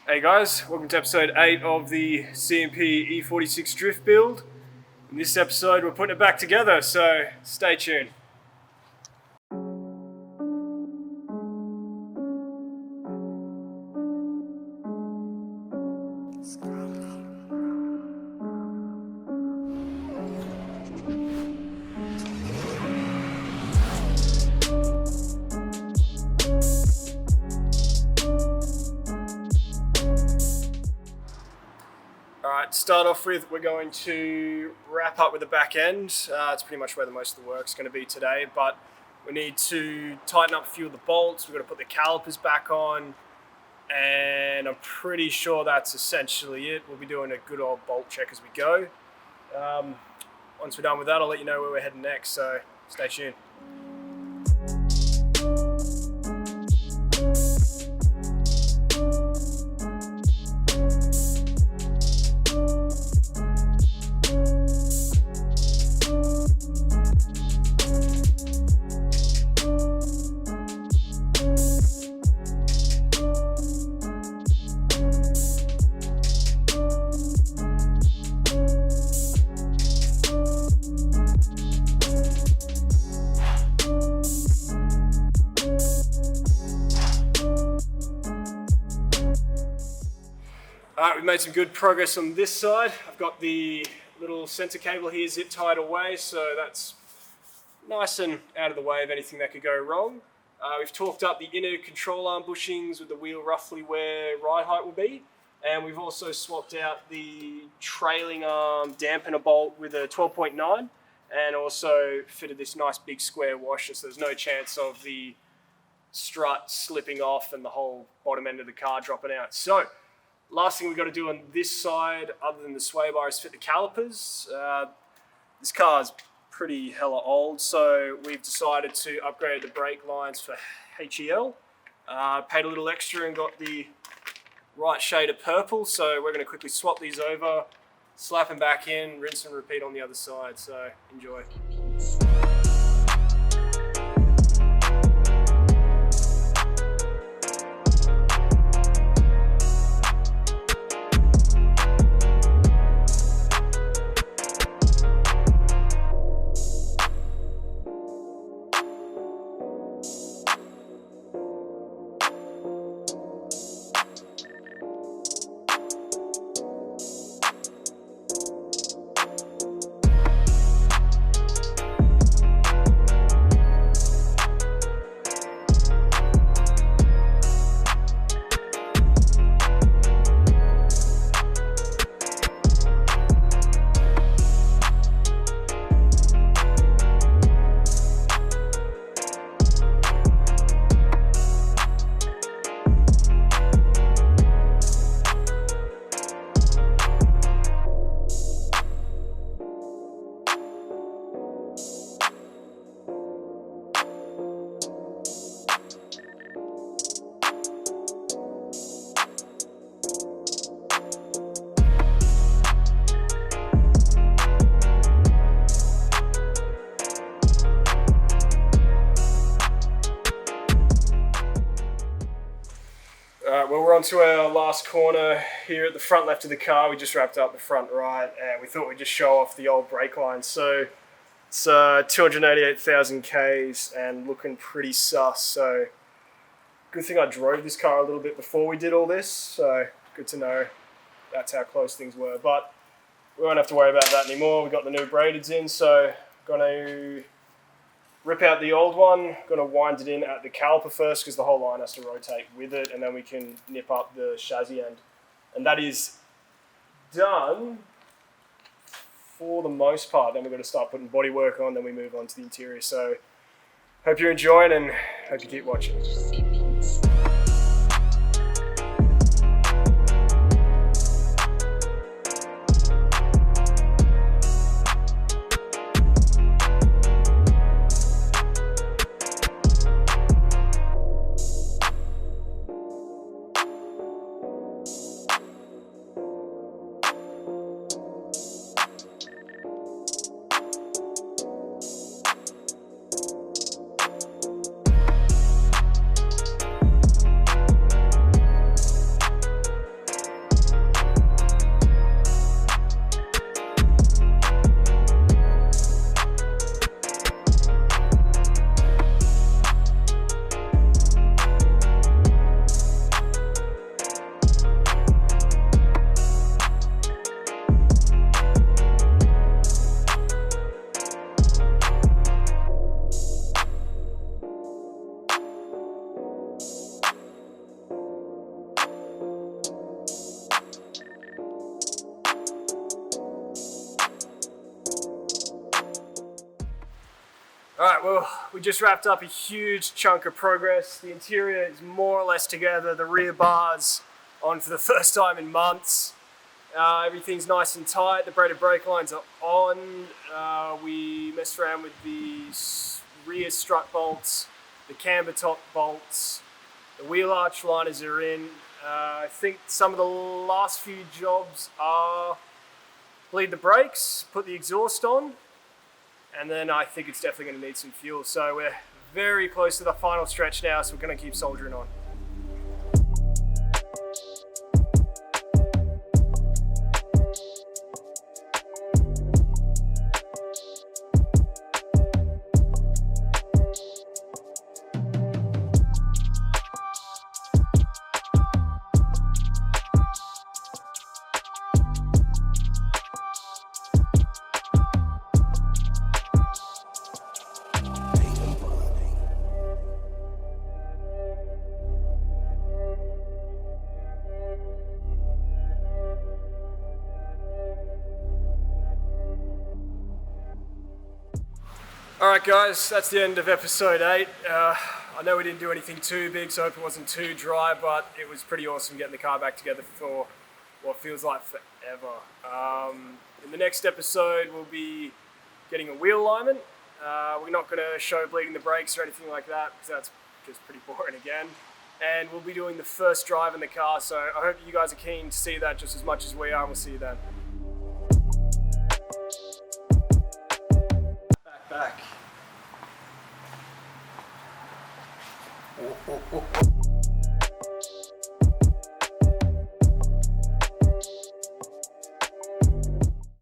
Hey guys, welcome to episode 8 of the CMP E46 Drift Build. In this episode we're putting it back together, so stay tuned. Alright, to start off with, we're going to wrap up with the back end. It's pretty much where the most of the work's going to be today, but we need to tighten up a few of the bolts. We've got to put the calipers back on, and I'm pretty sure that's essentially it. We'll be doing a good old bolt check as we go. Once we're done with that, I'll let you know where we're heading next, so stay tuned. Alright, we've made some good progress on this side. I've got the little center cable here zip tied away, so that's nice and out of the way of anything that could go wrong. We've torqued up the inner control arm bushings with the wheel roughly where ride height will be, and we've also swapped out the trailing arm dampener bolt with a 12.9 and also fitted this nice big square washer, so there's no chance of the strut slipping off and the whole bottom end of the car dropping out. So last thing we've got to do on this side, other than the sway bar, is fit the calipers. This car's pretty hella old, so we've decided to upgrade the brake lines for HEL. Paid a little extra and got the right shade of purple, so we're going to quickly swap these over, slap them back in, rinse and repeat on the other side, so enjoy. Well, we're on to our last corner here at the front left of the car. We just wrapped up the front right, and we thought we'd just show off the old brake line. So it's 288,000 Ks and looking pretty sus. So good thing I drove this car a little bit before we did all this. So good to know that's how close things were. But we won't have to worry about that anymore. We've got the new braideds in, so going to rip out the old one, going to wind it in at the caliper first because the whole line has to rotate with it, and then we can nip up the chassis end. And that is done for the most part. Then we're going to start putting bodywork on, then we move on to the interior. So hope you're enjoying and hope you keep watching. Alright, well, we just wrapped up a huge chunk of progress. The interior is more or less together. The rear bar's on for the first time in months. Everything's nice and tight. The braided brake lines are on. We messed around with the rear strut bolts, the camber top bolts. The wheel arch liners are in. I think some of the last few jobs are bleed the brakes, put the exhaust on, and then I think it's definitely going to need some fuel. So we're very close to the final stretch now, so we're going to keep soldiering on. Alright guys, that's the end of episode 8. I know we didn't do anything too big, so I hope it wasn't too dry, but it was pretty awesome getting the car back together for what feels like forever. In the next episode, we'll be getting a wheel alignment. We're not going to show bleeding the brakes or anything like that, because that's just pretty boring again. And we'll be doing the first drive in the car, so I hope you guys are keen to see that just as much as we are, and we'll see you then. Back.